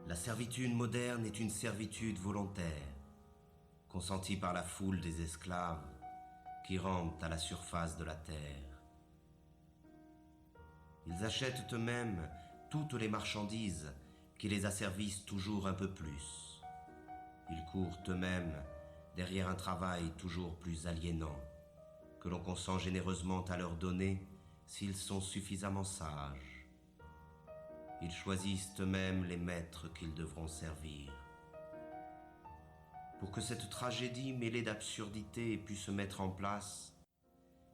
La servitude moderne est une servitude volontaire, consentie par la foule des esclaves qui rampent à la surface de la terre. Ils achètent eux-mêmes toutes les marchandises qui les asservissent toujours un peu plus. Ils courent eux-mêmes derrière un travail toujours plus aliénant, que l'on consent généreusement à leur donner s'ils sont suffisamment sages. Ils choisissent eux-mêmes les maîtres qu'ils devront servir. Pour que cette tragédie mêlée d'absurdité ait pu se mettre en place,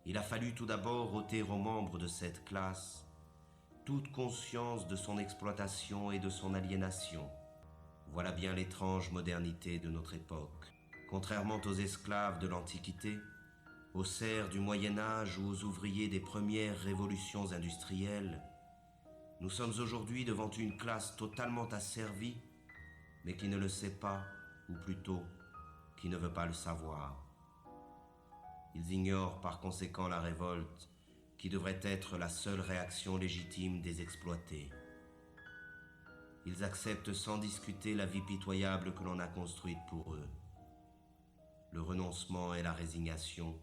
il a fallu tout d'abord ôter aux membres de cette classe toute conscience de son exploitation et de son aliénation. Voilà bien l'étrange modernité de notre époque. Contrairement aux esclaves de l'Antiquité, aux serfs du Moyen-Âge ou aux ouvriers des premières révolutions industrielles, nous sommes aujourd'hui devant une classe totalement asservie, mais qui ne le sait pas, ou plutôt, qui ne veut pas le savoir. Ils ignorent par conséquent la révolte, qui devrait être la seule réaction légitime des exploités. Ils acceptent sans discuter la vie pitoyable que l'on a construite pour eux. Le renoncement et la résignation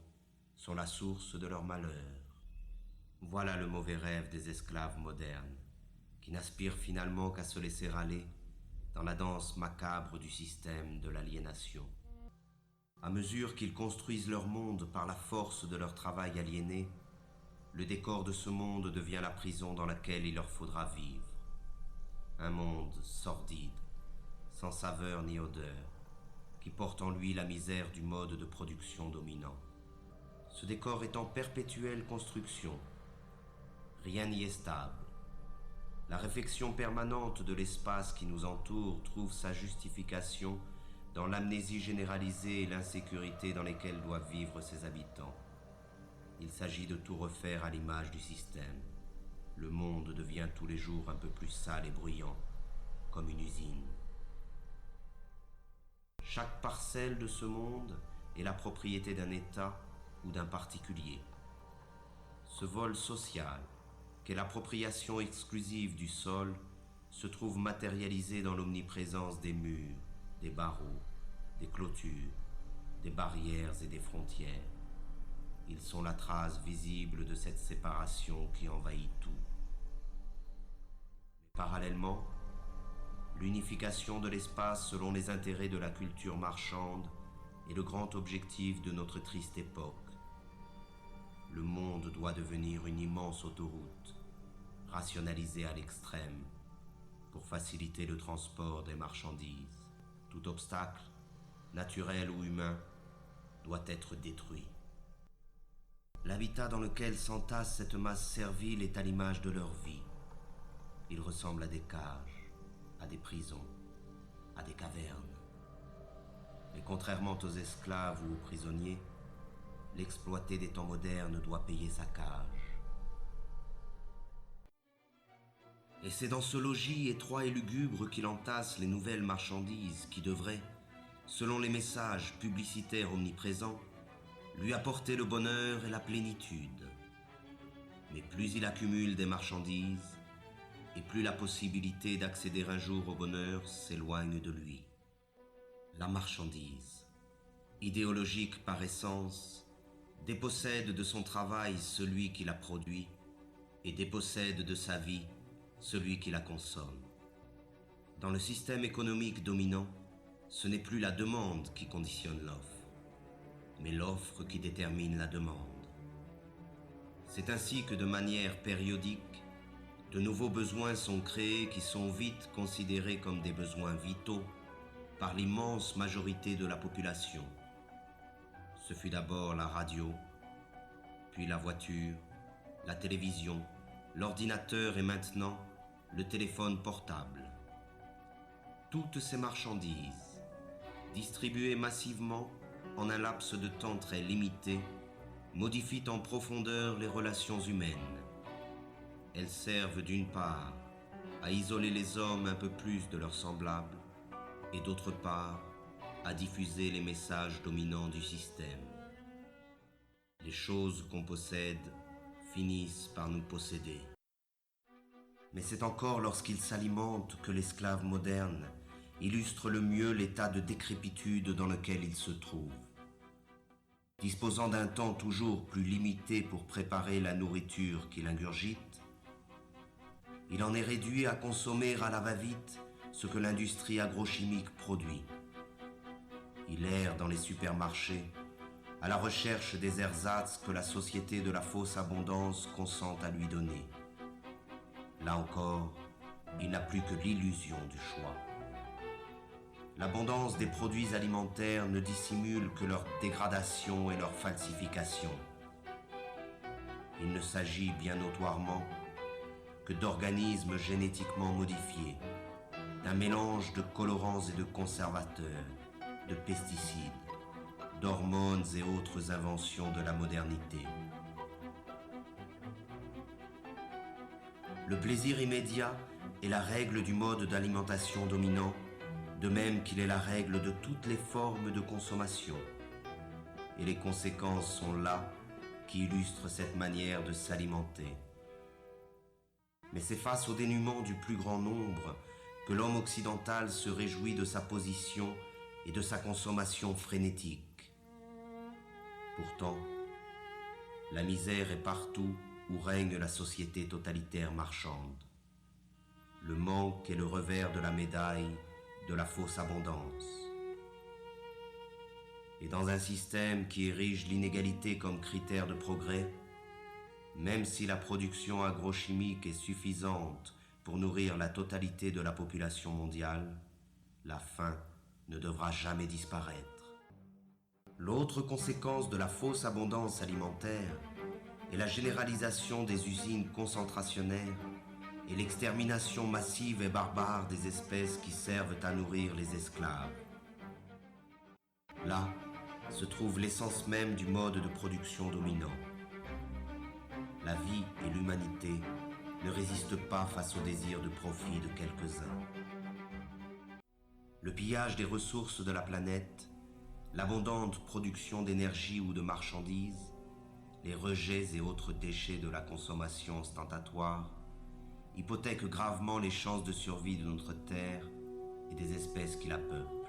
sont la source de leur malheur. Voilà le mauvais rêve des esclaves modernes, qui n'aspirent finalement qu'à se laisser aller dans la danse macabre du système de l'aliénation. À mesure qu'ils construisent leur monde par la force de leur travail aliéné, le décor de ce monde devient la prison dans laquelle il leur faudra vivre. Un monde sordide, sans saveur ni odeur, qui porte en lui la misère du mode de production dominant. Ce décor est en perpétuelle construction. Rien n'y est stable. La réflexion permanente de l'espace qui nous entoure trouve sa justification dans l'amnésie généralisée et l'insécurité dans lesquelles doivent vivre ses habitants. Il s'agit de tout refaire à l'image du système. Le monde devient tous les jours un peu plus sale et bruyant, comme une usine. Chaque parcelle de ce monde est la propriété d'un État ou d'un particulier. Ce vol social, qu'est l'appropriation exclusive du sol, se trouve matérialisé dans l'omniprésence des murs, des barreaux, des clôtures, des barrières et des frontières. Ils sont la trace visible de cette séparation qui envahit tout. Mais parallèlement, l'unification de l'espace selon les intérêts de la culture marchande est le grand objectif de notre triste époque. Le monde doit devenir une immense autoroute, rationalisée à l'extrême, pour faciliter le transport des marchandises. Tout obstacle, naturel ou humain, doit être détruit. L'habitat dans lequel s'entasse cette masse servile est à l'image de leur vie. Il ressemble à des cages, à des prisons, à des cavernes. Mais contrairement aux esclaves ou aux prisonniers, l'exploité des temps modernes doit payer sa cage. Et c'est dans ce logis étroit et lugubre qu'il entasse les nouvelles marchandises qui devraient, selon les messages publicitaires omniprésents, lui apporter le bonheur et la plénitude. Mais plus il accumule des marchandises, et plus la possibilité d'accéder un jour au bonheur s'éloigne de lui. La marchandise, idéologique par essence, dépossède de son travail celui qui la produit et dépossède de sa vie celui qui la consomme. Dans le système économique dominant, ce n'est plus la demande qui conditionne l'offre, mais l'offre qui détermine la demande. C'est ainsi que de manière périodique, de nouveaux besoins sont créés qui sont vite considérés comme des besoins vitaux par l'immense majorité de la population. Ce fut d'abord la radio, puis la voiture, la télévision, l'ordinateur et maintenant le téléphone portable. Toutes ces marchandises, distribuées massivement en un laps de temps très limité, modifient en profondeur les relations humaines. Elles servent d'une part à isoler les hommes un peu plus de leurs semblables et d'autre part à diffuser les messages dominants du système. Les choses qu'on possède finissent par nous posséder. Mais c'est encore lorsqu'il s'alimente que l'esclave moderne illustre le mieux l'état de décrépitude dans lequel il se trouve. Disposant d'un temps toujours plus limité pour préparer la nourriture qu'il ingurgite, il en est réduit à consommer à la va-vite ce que l'industrie agrochimique produit. Il erre dans les supermarchés à la recherche des ersatz que la société de la fausse abondance consent à lui donner. Là encore, il n'a plus que l'illusion du choix. L'abondance des produits alimentaires ne dissimule que leur dégradation et leur falsification. Il ne s'agit bien notoirement que d'organismes génétiquement modifiés, d'un mélange de colorants et de conservateurs, de pesticides, d'hormones et autres inventions de la modernité. Le plaisir immédiat est la règle du mode d'alimentation dominant, de même qu'il est la règle de toutes les formes de consommation. Et les conséquences sont là qui illustrent cette manière de s'alimenter. Mais c'est face au dénuement du plus grand nombre que l'homme occidental se réjouit de sa position et de sa consommation frénétique. Pourtant, la misère est partout où règne la société totalitaire marchande. Le manque est le revers de la médaille de la fausse abondance. Et dans un système qui érige l'inégalité comme critère de progrès, même si la production agrochimique est suffisante pour nourrir la totalité de la population mondiale, la faim ne devra jamais disparaître. L'autre conséquence de la fausse abondance alimentaire est la généralisation des usines concentrationnaires et l'extermination massive et barbare des espèces qui servent à nourrir les esclaves. Là se trouve l'essence même du mode de production dominant. La vie et l'humanité ne résistent pas face au désir de profit de quelques-uns. Le pillage des ressources de la planète, l'abondante production d'énergie ou de marchandises, les rejets et autres déchets de la consommation ostentatoire hypothèquent gravement les chances de survie de notre Terre et des espèces qui la peuplent.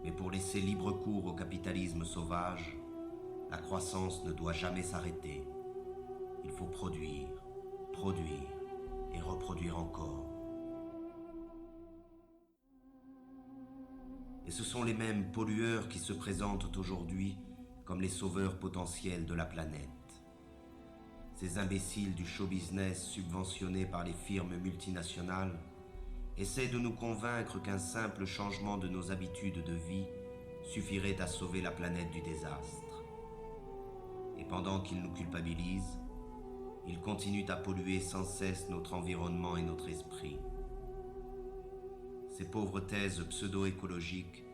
Mais pour laisser libre cours au capitalisme sauvage, la croissance ne doit jamais s'arrêter. Il faut produire, produire et reproduire encore. Et ce sont les mêmes pollueurs qui se présentent aujourd'hui comme les sauveurs potentiels de la planète. Ces imbéciles du show business subventionnés par les firmes multinationales essaient de nous convaincre qu'un simple changement de nos habitudes de vie suffirait à sauver la planète du désastre. Et pendant qu'ils nous culpabilisent, ils continuent à polluer sans cesse notre environnement et notre esprit. Ces pauvres thèses pseudo-écologiques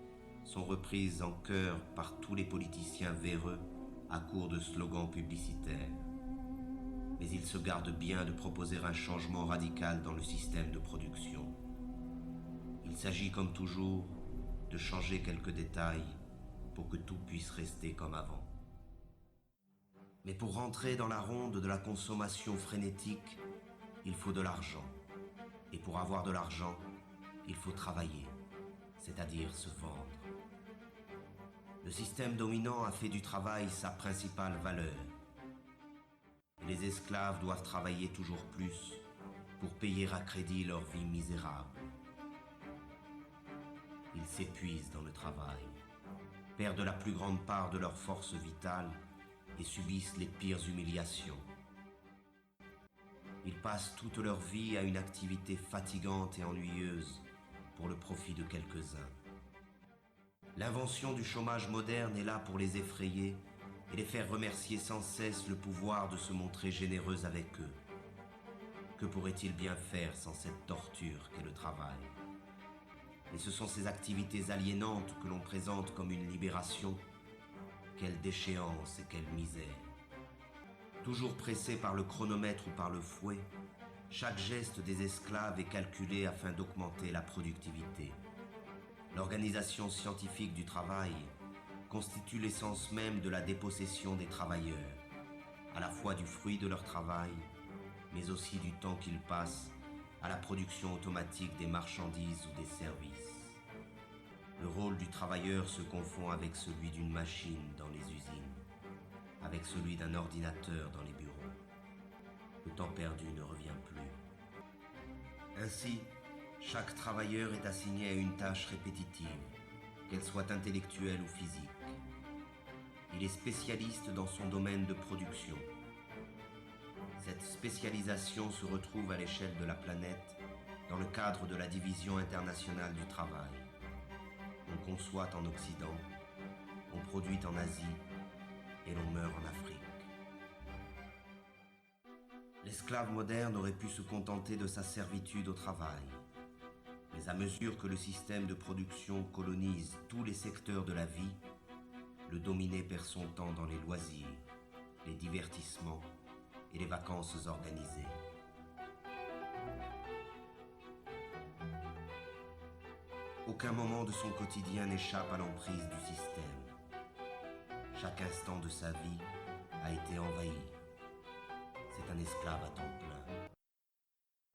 sont reprises en chœur par tous les politiciens véreux à court de slogans publicitaires. Mais ils se gardent bien de proposer un changement radical dans le système de production. Il s'agit comme toujours de changer quelques détails pour que tout puisse rester comme avant. Mais pour rentrer dans la ronde de la consommation frénétique, il faut de l'argent. Et pour avoir de l'argent, il faut travailler, c'est-à-dire se vendre. Le système dominant a fait du travail sa principale valeur. Et les esclaves doivent travailler toujours plus pour payer à crédit leur vie misérable. Ils s'épuisent dans le travail, perdent la plus grande part de leur force vitale et subissent les pires humiliations. Ils passent toute leur vie à une activité fatigante et ennuyeuse pour le profit de quelques-uns. L'invention du chômage moderne est là pour les effrayer et les faire remercier sans cesse le pouvoir de se montrer généreux avec eux. Que pourraient-ils bien faire sans cette torture qu'est le travail? Et ce sont ces activités aliénantes que l'on présente comme une libération. Quelle déchéance et quelle misère! Toujours pressés par le chronomètre ou par le fouet, chaque geste des esclaves est calculé afin d'augmenter la productivité. L'organisation scientifique du travail constitue l'essence même de la dépossession des travailleurs, à la fois du fruit de leur travail mais aussi du temps qu'il passe à la production automatique des marchandises ou des services. Le rôle du travailleur se confond avec celui d'une machine dans les usines, avec celui d'un ordinateur dans les bureaux. Le temps perdu ne revient plus. Ainsi, chaque travailleur est assigné à une tâche répétitive, qu'elle soit intellectuelle ou physique. Il est spécialiste dans son domaine de production. Cette spécialisation se retrouve à l'échelle de la planète dans le cadre de la Division internationale du travail. On conçoit en Occident, on produit en Asie et l'on meurt en Afrique. L'esclave moderne aurait pu se contenter de sa servitude au travail. Mais à mesure que le système de production colonise tous les secteurs de la vie, le dominé perd son temps dans les loisirs, les divertissements et les vacances organisées. Aucun moment de son quotidien n'échappe à l'emprise du système. Chaque instant de sa vie a été envahi. C'est un esclave à temps plein.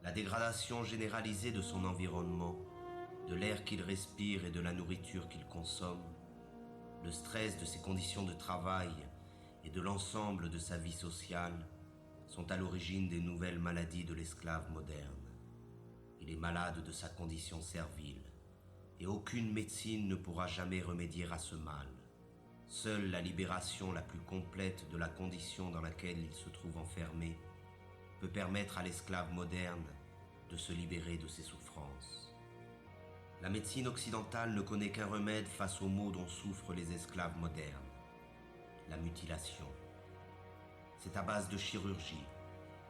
La dégradation généralisée de son environnement, de l'air qu'il respire et de la nourriture qu'il consomme, le stress de ses conditions de travail et de l'ensemble de sa vie sociale sont à l'origine des nouvelles maladies de l'esclave moderne. Il est malade de sa condition servile et aucune médecine ne pourra jamais remédier à ce mal. Seule la libération la plus complète de la condition dans laquelle il se trouve enfermé peut permettre à l'esclave moderne de se libérer de ses souffrances. La médecine occidentale ne connaît qu'un remède face aux maux dont souffrent les esclaves modernes, la mutilation. C'est à base de chirurgie,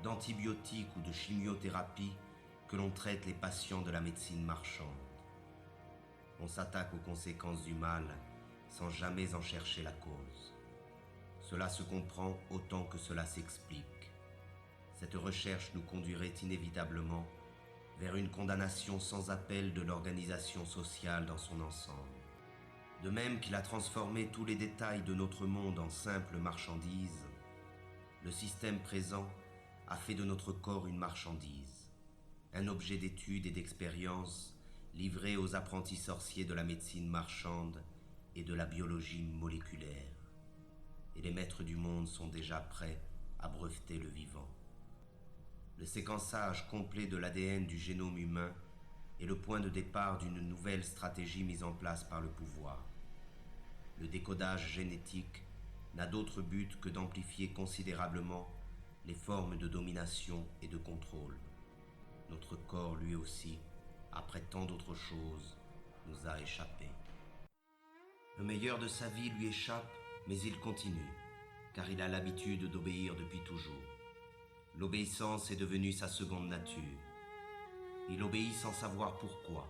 d'antibiotiques ou de chimiothérapie que l'on traite les patients de la médecine marchande. On s'attaque aux conséquences du mal sans jamais en chercher la cause. Cela se comprend autant que cela s'explique. Cette recherche nous conduirait inévitablement vers une condamnation sans appel de l'organisation sociale dans son ensemble. De même qu'il a transformé tous les détails de notre monde en simples marchandises, le système présent a fait de notre corps une marchandise, un objet d'étude et d'expérience livré aux apprentis sorciers de la médecine marchande et de la biologie moléculaire. Et les maîtres du monde sont déjà prêts à breveter le vivant. Le séquençage complet de l'ADN du génome humain est le point de départ d'une nouvelle stratégie mise en place par le pouvoir. Le décodage génétique n'a d'autre but que d'amplifier considérablement les formes de domination et de contrôle. Notre corps, lui aussi, après tant d'autres choses, nous a échappé. Le meilleur de sa vie lui échappe, mais il continue, car il a l'habitude d'obéir depuis toujours. L'obéissance est devenue sa seconde nature. Il obéit sans savoir pourquoi,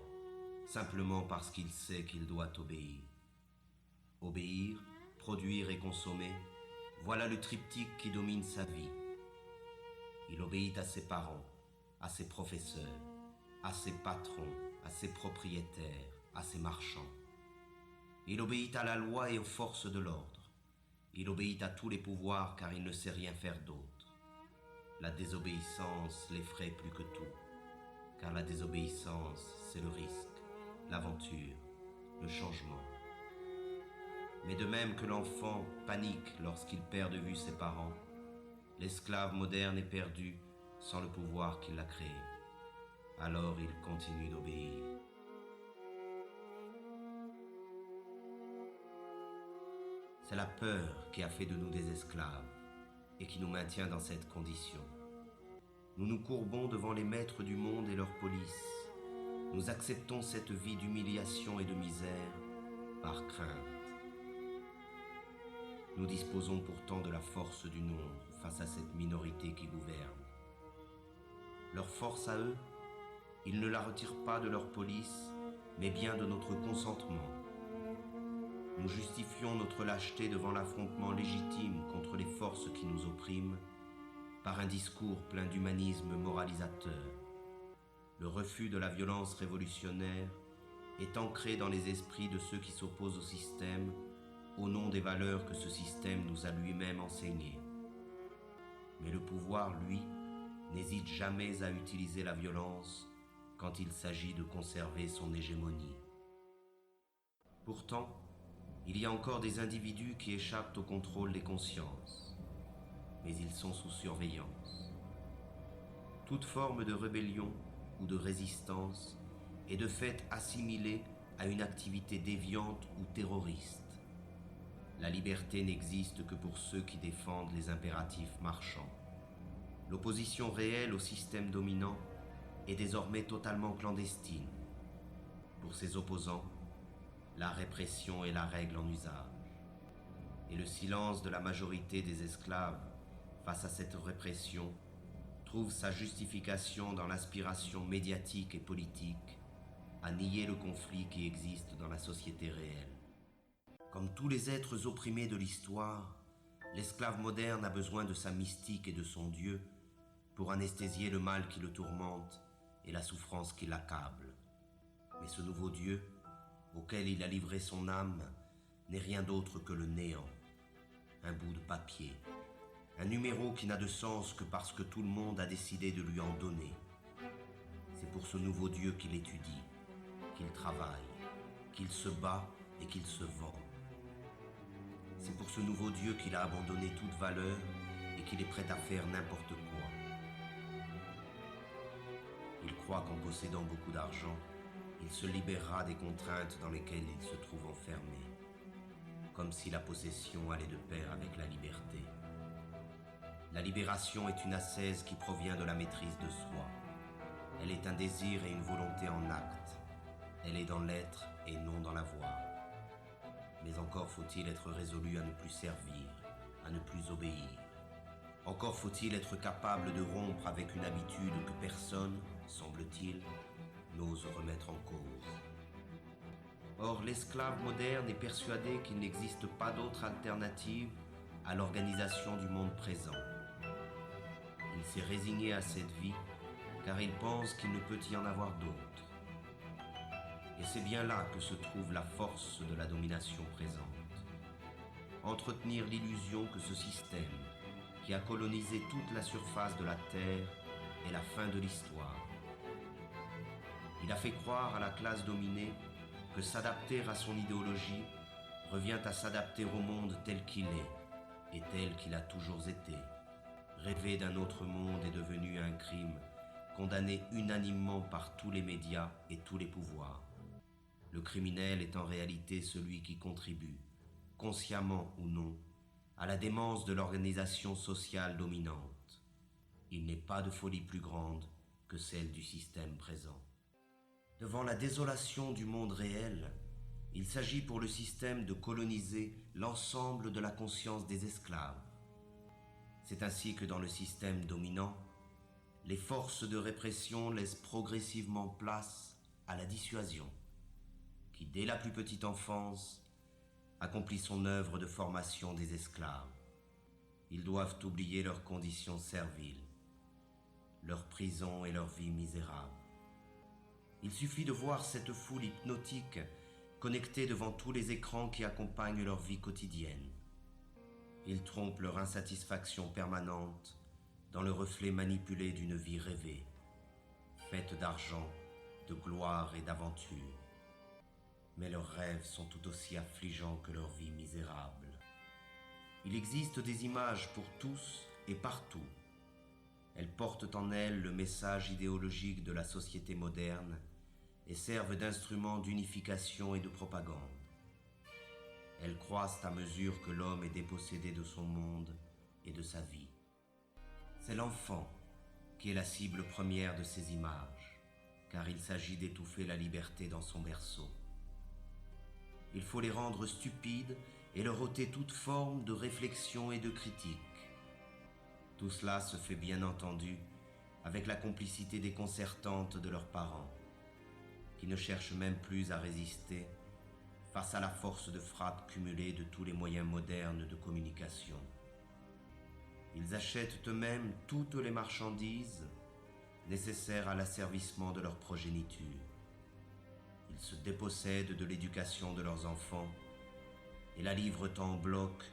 simplement parce qu'il sait qu'il doit obéir. Obéir, produire et consommer, voilà le triptyque qui domine sa vie. Il obéit à ses parents, à ses professeurs, à ses patrons, à ses propriétaires, à ses marchands. Il obéit à la loi et aux forces de l'ordre. Il obéit à tous les pouvoirs car il ne sait rien faire d'autre. La désobéissance l'effraie plus que tout, car la désobéissance, c'est le risque, l'aventure, le changement. Mais de même que l'enfant panique lorsqu'il perd de vue ses parents, l'esclave moderne est perdu sans le pouvoir qui l'a créé. Alors il continue d'obéir. C'est la peur qui a fait de nous des esclaves et qui nous maintient dans cette condition. Nous nous courbons devant les maîtres du monde et leur police. Nous acceptons cette vie d'humiliation et de misère par crainte. Nous disposons pourtant de la force du nombre face à cette minorité qui gouverne. Leur force à eux, ils ne la retirent pas de leur police, mais bien de notre consentement. Nous justifions notre lâcheté devant l'affrontement légitime contre les forces qui nous oppriment par un discours plein d'humanisme moralisateur. Le refus de la violence révolutionnaire est ancré dans les esprits de ceux qui s'opposent au système au nom des valeurs que ce système nous a lui-même enseignées. Mais le pouvoir, lui, n'hésite jamais à utiliser la violence quand il s'agit de conserver son hégémonie. Pourtant, il y a encore des individus qui échappent au contrôle des consciences, mais ils sont sous surveillance. Toute forme de rébellion ou de résistance est de fait assimilée à une activité déviante ou terroriste. La liberté n'existe que pour ceux qui défendent les impératifs marchands. L'opposition réelle au système dominant est désormais totalement clandestine. Pour ses opposants, la répression est la règle en usage. Et le silence de la majorité des esclaves face à cette répression trouve sa justification dans l'aspiration médiatique et politique à nier le conflit qui existe dans la société réelle. Comme tous les êtres opprimés de l'histoire, l'esclave moderne a besoin de sa mystique et de son Dieu pour anesthésier le mal qui le tourmente et la souffrance qui l'accable. Mais ce nouveau Dieu, auquel il a livré son âme, n'est rien d'autre que le néant, un bout de papier, un numéro qui n'a de sens que parce que tout le monde a décidé de lui en donner. C'est pour ce nouveau Dieu qu'il étudie, qu'il travaille, qu'il se bat et qu'il se vend. C'est pour ce nouveau Dieu qu'il a abandonné toute valeur et qu'il est prêt à faire n'importe quoi. Il croit qu'en possédant beaucoup d'argent, il se libérera des contraintes dans lesquelles il se trouve enfermé, comme si la possession allait de pair avec la liberté. La libération est une ascèse qui provient de la maîtrise de soi. Elle est un désir et une volonté en acte. Elle est dans l'être et non dans l'avoir. Mais encore faut-il être résolu à ne plus servir, à ne plus obéir. Encore faut-il être capable de rompre avec une habitude que personne, semble-t-il, n'ose remettre en cause. Or, l'esclave moderne est persuadé qu'il n'existe pas d'autre alternative à l'organisation du monde présent. Il s'est résigné à cette vie car il pense qu'il ne peut y en avoir d'autre. Et c'est bien là que se trouve la force de la domination présente. Entretenir l'illusion que ce système, qui a colonisé toute la surface de la Terre, est la fin de l'histoire. Il a fait croire à la classe dominée que s'adapter à son idéologie revient à s'adapter au monde tel qu'il est et tel qu'il a toujours été. Rêver d'un autre monde est devenu un crime, condamné unanimement par tous les médias et tous les pouvoirs. Le criminel est en réalité celui qui contribue, consciemment ou non, à la démence de l'organisation sociale dominante. Il n'est pas de folie plus grande que celle du système présent. Devant la désolation du monde réel, il s'agit pour le système de coloniser l'ensemble de la conscience des esclaves. C'est ainsi que dans le système dominant, les forces de répression laissent progressivement place à la dissuasion, qui dès la plus petite enfance accomplit son œuvre de formation des esclaves. Ils doivent oublier leurs conditions serviles, leur prison et leur vie misérable. Il suffit de voir cette foule hypnotique connectée devant tous les écrans qui accompagnent leur vie quotidienne. Ils trompent leur insatisfaction permanente dans le reflet manipulé d'une vie rêvée, faite d'argent, de gloire et d'aventure. Mais leurs rêves sont tout aussi affligeants que leur vie misérable. Il existe des images pour tous et partout. Elles portent en elles le message idéologique de la société moderne et servent d'instruments d'unification et de propagande. Elles croissent à mesure que l'homme est dépossédé de son monde et de sa vie. C'est l'enfant qui est la cible première de ces images, car il s'agit d'étouffer la liberté dans son berceau. Il faut les rendre stupides et leur ôter toute forme de réflexion et de critique. Tout cela se fait bien entendu avec la complicité déconcertante de leurs parents, qui ne cherchent même plus à résister face à la force de frappe cumulée de tous les moyens modernes de communication. Ils achètent eux-mêmes toutes les marchandises nécessaires à l'asservissement de leur progéniture. Ils se dépossèdent de l'éducation de leurs enfants et la livrent en bloc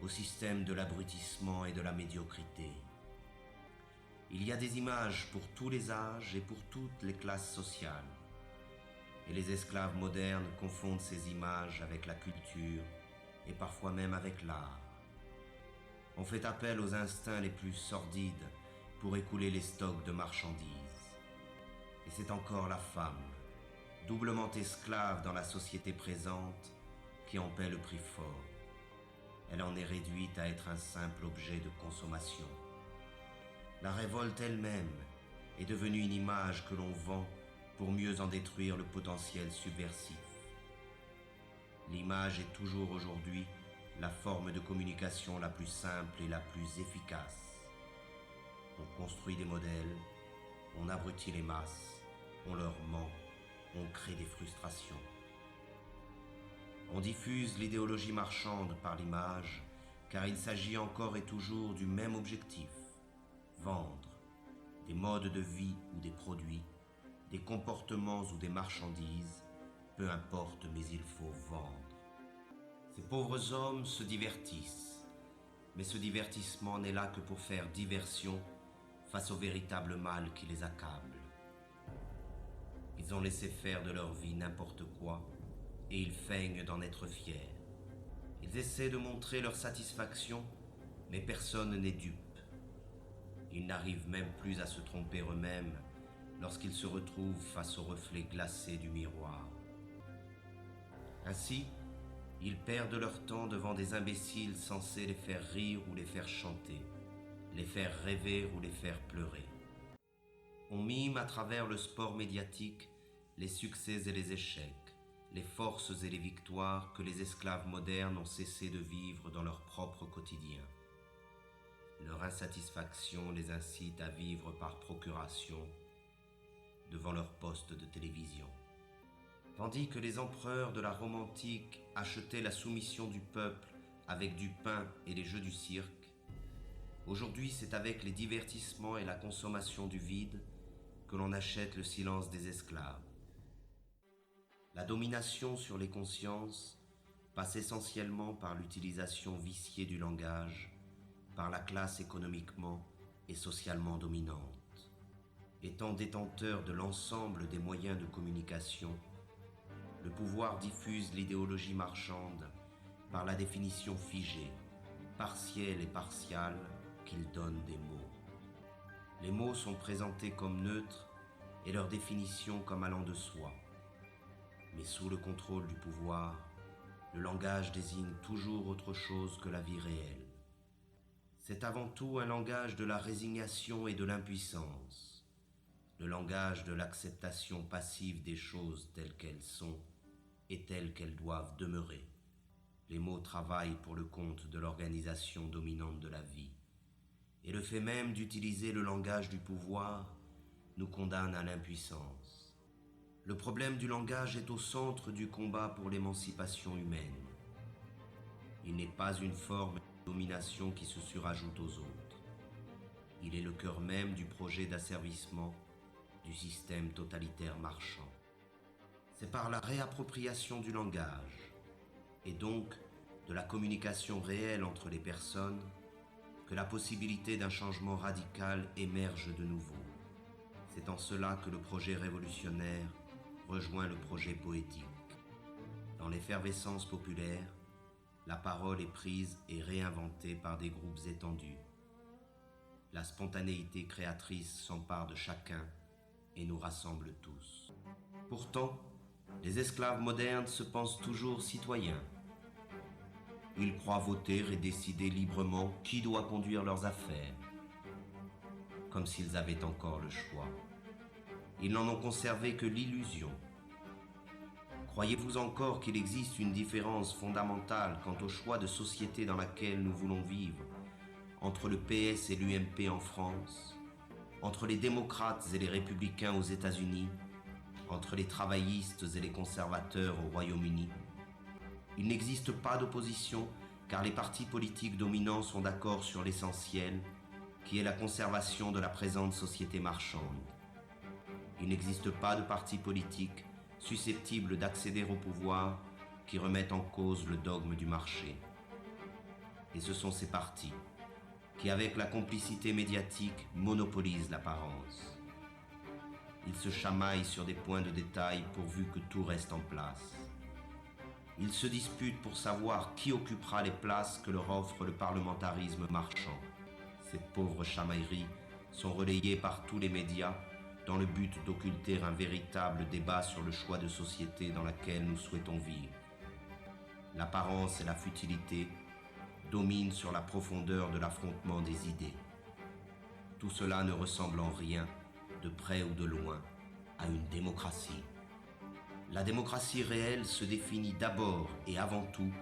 au système de l'abrutissement et de la médiocrité. Il y a des images pour tous les âges et pour toutes les classes sociales. Et les esclaves modernes confondent ces images avec la culture et parfois même avec l'art. On fait appel aux instincts les plus sordides pour écouler les stocks de marchandises. Et c'est encore la femme, doublement esclave dans la société présente, qui en paie le prix fort. Elle en est réduite à être un simple objet de consommation. La révolte elle-même est devenue une image que l'on vend pour mieux en détruire le potentiel subversif. L'image est toujours aujourd'hui la forme de communication la plus simple et la plus efficace. On construit des modèles, on abrutit les masses, on leur ment, on crée des frustrations. On diffuse l'idéologie marchande par l'image, car il s'agit encore et toujours du même objectif: vendre des modes de vie ou des produits, des comportements ou des marchandises, peu importe, mais il faut vendre. Ces pauvres hommes se divertissent, mais ce divertissement n'est là que pour faire diversion face au véritable mal qui les accable. Ils ont laissé faire de leur vie n'importe quoi, et ils feignent d'en être fiers. Ils essaient de montrer leur satisfaction, mais personne n'est dupe. Ils n'arrivent même plus à se tromper eux-mêmes lorsqu'ils se retrouvent face au reflet glacé du miroir. Ainsi, ils perdent leur temps devant des imbéciles censés les faire rire ou les faire chanter, les faire rêver ou les faire pleurer. On mime à travers le sport médiatique les succès et les échecs, les forces et les victoires que les esclaves modernes ont cessé de vivre dans leur propre quotidien. Leur insatisfaction les incite à vivre par procuration devant leur poste de télévision. Tandis que les empereurs de la Rome antique achetaient la soumission du peuple avec du pain et les jeux du cirque, aujourd'hui c'est avec les divertissements et la consommation du vide que l'on achète le silence des esclaves. La domination sur les consciences passe essentiellement par l'utilisation viciée du langage par la classe économiquement et socialement dominante. Étant détenteur de l'ensemble des moyens de communication, le pouvoir diffuse l'idéologie marchande par la définition figée, partielle et partiale qu'il donne des mots. Les mots sont présentés comme neutres et leur définition comme allant de soi. Mais sous le contrôle du pouvoir, le langage désigne toujours autre chose que la vie réelle. C'est avant tout un langage de la résignation et de l'impuissance, le langage de l'acceptation passive des choses telles qu'elles sont et telles qu'elles doivent demeurer. Les mots travaillent pour le compte de l'organisation dominante de la vie, et le fait même d'utiliser le langage du pouvoir nous condamne à l'impuissance. Le problème du langage est au centre du combat pour l'émancipation humaine. Il n'est pas une forme de domination qui se surajoute aux autres. Il est le cœur même du projet d'asservissement du système totalitaire marchand. C'est par la réappropriation du langage, et donc de la communication réelle entre les personnes, que la possibilité d'un changement radical émerge de nouveau. C'est en cela que le projet révolutionnaire rejoint le projet poétique. Dans l'effervescence populaire, la parole est prise et réinventée par des groupes étendus. La spontanéité créatrice s'empare de chacun et nous rassemble tous. Pourtant, les esclaves modernes se pensent toujours citoyens. Ils croient voter et décider librement qui doit conduire leurs affaires, comme s'ils avaient encore le choix. Ils n'en ont conservé que l'illusion. Croyez-vous encore qu'il existe une différence fondamentale quant au choix de société dans laquelle nous voulons vivre, entre le PS et l'UMP en France, entre les démocrates et les républicains aux États-Unis, entre les travaillistes et les conservateurs au Royaume-Uni? Il n'existe pas d'opposition car les partis politiques dominants sont d'accord sur l'essentiel, qui est la conservation de la présente société marchande. Il n'existe pas de parti politique susceptible d'accéder au pouvoir qui remettent en cause le dogme du marché. Et ce sont ces partis, qui, avec la complicité médiatique, monopolise l'apparence. Ils se chamaillent sur des points de détail pourvu que tout reste en place. Ils se disputent pour savoir qui occupera les places que leur offre le parlementarisme marchand. Ces pauvres chamailleries sont relayées par tous les médias dans le but d'occulter un véritable débat sur le choix de société dans laquelle nous souhaitons vivre. L'apparence et la futilité dominent sur la profondeur de l'affrontement des idées. Tout cela ne ressemble en rien, de près ou de loin, à une démocratie. La démocratie réelle se définit d'abord et avant tout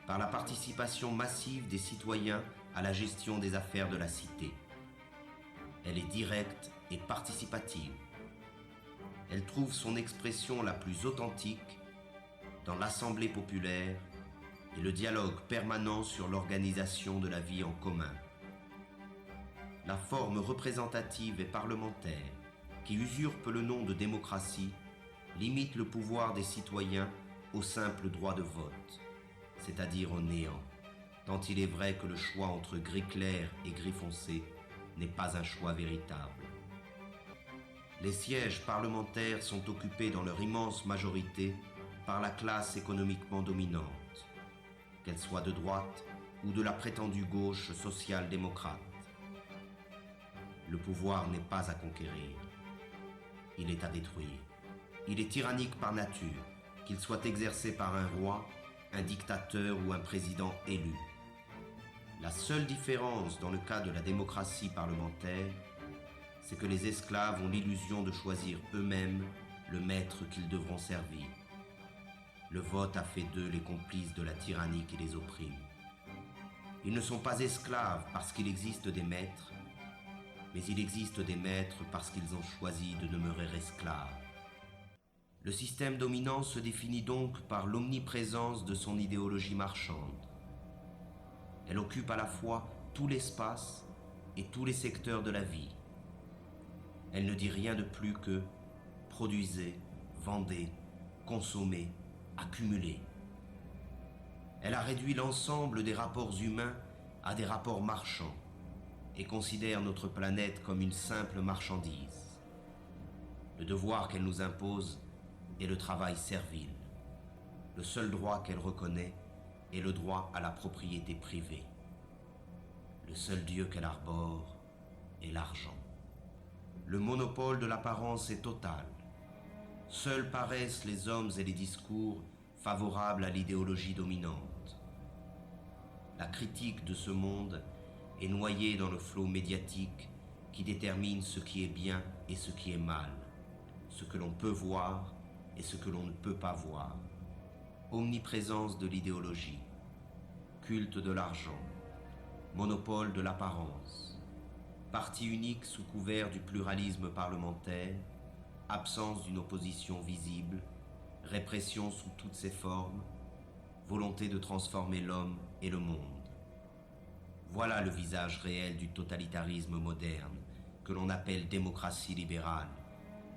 par la participation massive des citoyens à la gestion des affaires de la cité. Elle est directe et participative. Elle trouve son expression la plus authentique dans l'assemblée populaire et le dialogue permanent sur l'organisation de la vie en commun. La forme représentative et parlementaire, qui usurpe le nom de démocratie, limite le pouvoir des citoyens au simple droit de vote, c'est-à-dire au néant, tant il est vrai que le choix entre gris clair et gris foncé n'est pas un choix véritable. Les sièges parlementaires sont occupés dans leur immense majorité par la classe économiquement dominante, qu'elle soit de droite ou de la prétendue gauche social-démocrate. Le pouvoir n'est pas à conquérir, il est à détruire. Il est tyrannique par nature, qu'il soit exercé par un roi, un dictateur ou un président élu. La seule différence dans le cas de la démocratie parlementaire, c'est que les esclaves ont l'illusion de choisir eux-mêmes le maître qu'ils devront servir. Le vote a fait d'eux les complices de la tyrannie qui les opprime. Ils ne sont pas esclaves parce qu'il existe des maîtres, mais il existe des maîtres parce qu'ils ont choisi de demeurer esclaves. Le système dominant se définit donc par l'omniprésence de son idéologie marchande. Elle occupe à la fois tout l'espace et tous les secteurs de la vie. Elle ne dit rien de plus que produisez, vendez, consommez, accumulez. Elle a réduit l'ensemble des rapports humains à des rapports marchands et considère notre planète comme une simple marchandise. Le devoir qu'elle nous impose est le travail servile. Le seul droit qu'elle reconnaît est le droit à la propriété privée. Le seul Dieu qu'elle arbore est l'argent. Le monopole de l'apparence est total. Seuls paraissent les hommes et les discours favorables à l'idéologie dominante. La critique de ce monde est noyée dans le flot médiatique qui détermine ce qui est bien et ce qui est mal, ce que l'on peut voir et ce que l'on ne peut pas voir. Omniprésence de l'idéologie, culte de l'argent, monopole de l'apparence, parti unique sous couvert du pluralisme parlementaire, absence d'une opposition visible, répression sous toutes ses formes, volonté de transformer l'homme et le monde. Voilà le visage réel du totalitarisme moderne, que l'on appelle démocratie libérale,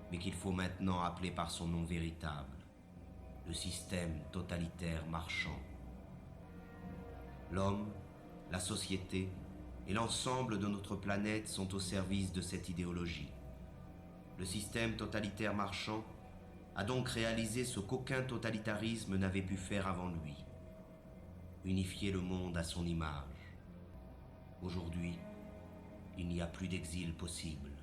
mais qu'il faut maintenant appeler par son nom véritable, le système totalitaire marchand. L'homme, la société et l'ensemble de notre planète sont au service de cette idéologie. Le système totalitaire marchand a donc réalisé ce qu'aucun totalitarisme n'avait pu faire avant lui, unifier le monde à son image. Aujourd'hui, il n'y a plus d'exil possible.